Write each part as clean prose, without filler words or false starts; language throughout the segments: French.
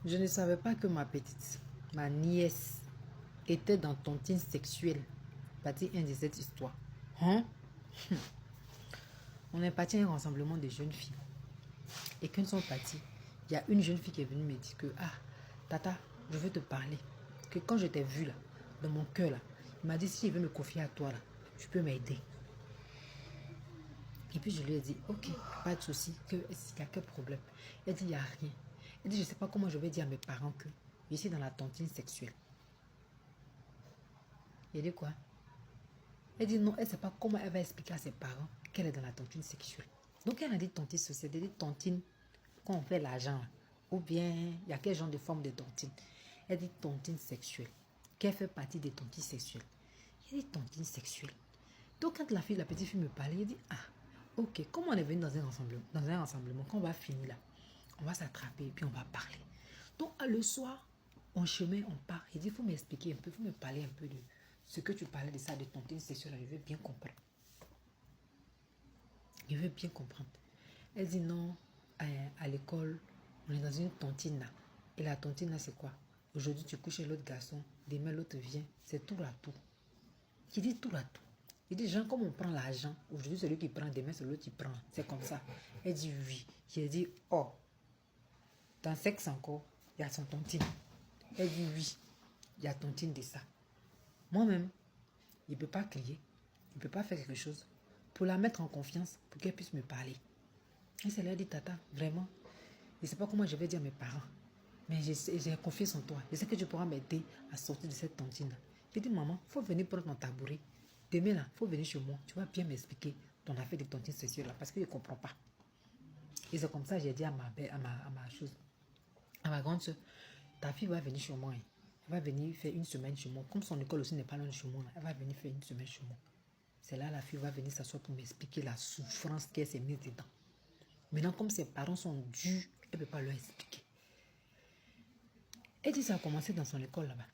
Je ne savais pas que ma petite, ma nièce, était dans tontine sexuelle. Partie 1 de cette histoire. Hein? On est parti à un rassemblement de jeunes filles. Et quand ils sont partis, il y a une jeune fille qui est venue me dire que, ah, Tata, je veux te parler. Que quand je t'ai vu là, dans mon cœur là, il m'a dit si je veux me confier à toi là, tu peux m'aider. Et puis je lui ai dit, ok, pas de souci, il y a quel problème? Elle dit, il n'y a rien. Elle dit, je ne sais pas comment je vais dire à mes parents que je suis dans la tontine sexuelle. Il dit quoi? Elle dit non, elle ne sait pas comment elle va expliquer à ses parents qu'elle est dans la tontine sexuelle. Donc elle a dit tontine sociale, elle dit tontine quand on fait l'argent. Ou bien, il y a quel genre de forme de tontine? Elle dit tontine sexuelle. Qu'elle fait partie des tontines sexuelles. Elle dit tontine sexuelle. Donc quand la petite fille me parlait, elle dit, ah, ok, comment on est venu dans un rassemblement, quand on va finir là, on va s'attraper et puis on va parler. Donc le soir, en chemin, on part. Il dit, il faut m'expliquer un peu, il faut me parler un peu de ce que tu parlais de ça, de tontine sexuelle, je veux bien comprendre. Je veux bien comprendre. Elle dit non, à l'école, on est dans une tontine là. Et la tontine là, c'est quoi? Aujourd'hui, tu couches chez l'autre garçon, demain l'autre vient. C'est tout à tout. Qui dit tout à tout. Il dit, genre, comme on prend l'argent, aujourd'hui, celui qui prend, demain, c'est l'autre qui prend. C'est comme ça. Elle dit oui. J'ai dit, oh, dans sexe encore, il y a son tontine. Elle dit oui, il y a tontine de ça. Moi-même, il ne peut pas crier, il ne peut pas faire quelque chose pour la mettre en confiance, pour qu'elle puisse me parler. Et c'est là dit, Tata, vraiment, je ne sais pas comment je vais dire à mes parents, mais j'ai confiance en toi. Je sais que tu pourras m'aider à sortir de cette tontine. J'ai dit, maman, il faut venir prendre ton tabouret. Demain, là, il faut venir chez moi. Tu vas bien m'expliquer ton affaire de tontine sexuelle là, parce que je ne comprends pas. Et c'est comme ça que j'ai dit à ma grande soeur, ta fille va venir chez moi. Hein. Elle va venir faire une semaine chez moi. Comme son école aussi n'est pas loin de chez moi, là, elle va venir faire une semaine chez moi. C'est là la fille va venir s'asseoir pour m'expliquer la souffrance qu'elle s'est mise dedans. Maintenant, comme ses parents sont durs, elle ne peut pas leur expliquer. Elle dit ça a commencé dans son école là-bas.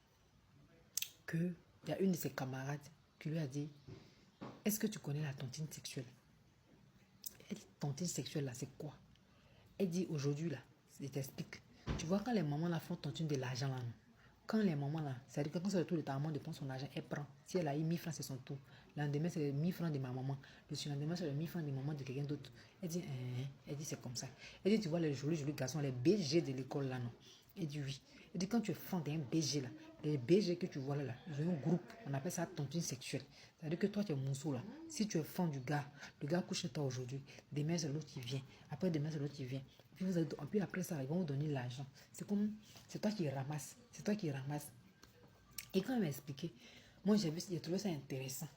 Qu'il y a une de ses camarades qui lui a dit, est-ce que tu connais la tontine sexuelle? Elle dit, tontine sexuelle là, c'est quoi? Elle dit, aujourd'hui là, je t'explique. Tu vois quand les mamans là font tontine de l'argent là, non? Quand les mamans là, c'est-à-dire que quand c'est le tour de ta maman de prendre son argent, elle prend. Si elle a eu 1000 francs, c'est son tour. Le lendemain, c'est les 1000 francs de ma maman. Le surlendemain, c'est les 1000 francs de maman de quelqu'un d'autre. Elle dit, c'est comme ça. Elle dit, tu vois les jolis garçons, les BG de l'école là, non? Elle dit, oui. Elle dit, quand tu es fan d'un BG là, les BG que tu vois là, ils ont un groupe, on appelle ça tontine sexuelle. C'est-à-dire que toi, tu es mousseau là. Si tu es fan du gars, le gars couche chez toi aujourd'hui, demain, c'est l'autre qui vient. Après, demain, c'est l'autre qui vient. Puis après ça, ils vont vous donner l'argent. C'est comme, c'est toi qui ramasses. C'est toi qui ramasses. Et quand elle m'a expliqué, moi j'ai trouvé ça intéressant.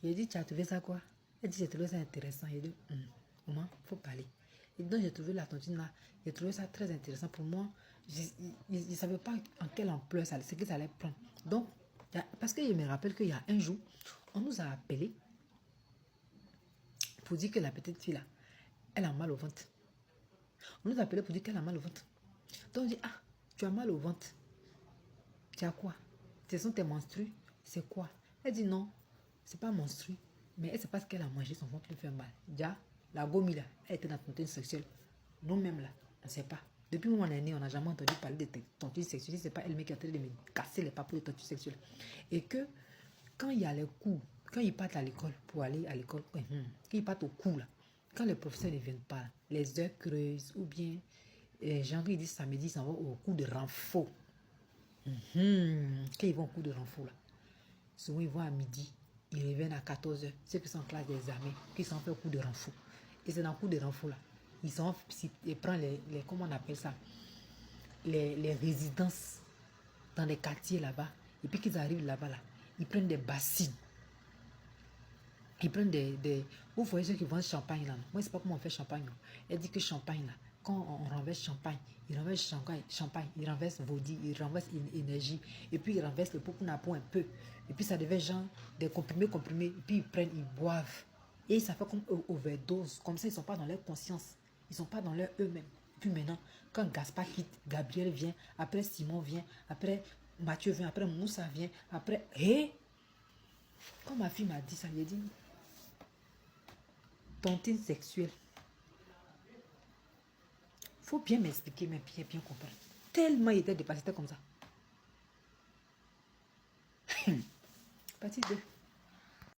J'ai dit, tu as trouvé ça quoi? Elle dit, j'ai trouvé ça intéressant. J'ai dit, comment? Il faut parler. Et donc j'ai trouvé la tontine là, j'ai trouvé ça très intéressant pour moi. Je ne savais pas en quelle ampleur ça, ce que ça allait prendre. Donc, parce que je me rappelle qu'il y a un jour, on nous a appelé pour dire que la petite fille là, elle a mal au ventre. On nous a appelé pour dire qu'elle a mal au ventre. Donc on dit, ah, tu as mal au ventre. Tu as quoi? Ce sont tes menstrues? C'est quoi? Elle dit non, c'est pas menstrue. Mais elle sait pas ce qu'elle a mangé, son ventre lui fait mal. Déjà, la gomi là, elle était dans la tontine sexuelle. Nous-mêmes là, on ne sait pas. Depuis mon année, on n'a jamais entendu parler de tontine sexuelle. C'est pas elle-même qui est en train de me casser les papous de tontine sexuelle. Et que quand il y a les cours, quand ils partent à l'école pour aller à l'école, quand ils partent au cours là, quand les professeurs ne viennent pas, les heures creuses ou bien les gens qui disent samedi, ils s'en vont au cours de renfort. Quand ils vont au cours de renfort là, souvent ils vont à midi, ils reviennent à 14h. Ceux qui sont en classe d'examen, qui sont fait au cours de renfort. Et c'est dans le cours de renfort là, ils prennent comment on appelle ça, les résidences dans les quartiers là-bas. Et puis qu'ils arrivent là-bas là, ils prennent des bassines. Ils prennent vous voyez ceux qui vendent champagne là. Moi, je ne sais pas comment on fait champagne. Non. Elle dit que champagne là, quand on renverse champagne, il renverse champagne, il renverse vaudi, il renverse énergie, et puis il renverse le pot pour un peu. Et puis ça devient genre des comprimés, et puis ils prennent, ils boivent. Et ça fait comme overdose. Comme ça, ils ne sont pas dans leur conscience. Ils ne sont pas dans leur eux-mêmes. Puis maintenant, quand Gaspard quitte, Gabriel vient, après Simon vient, après Mathieu vient, après Moussa vient, après... Hé! Quand ma fille m'a dit ça, j'ai dit... Tontine sexuelle. faut bien m'expliquer, mais bien comprendre. Tellement il était dépassé, c'était comme ça. Partie 2.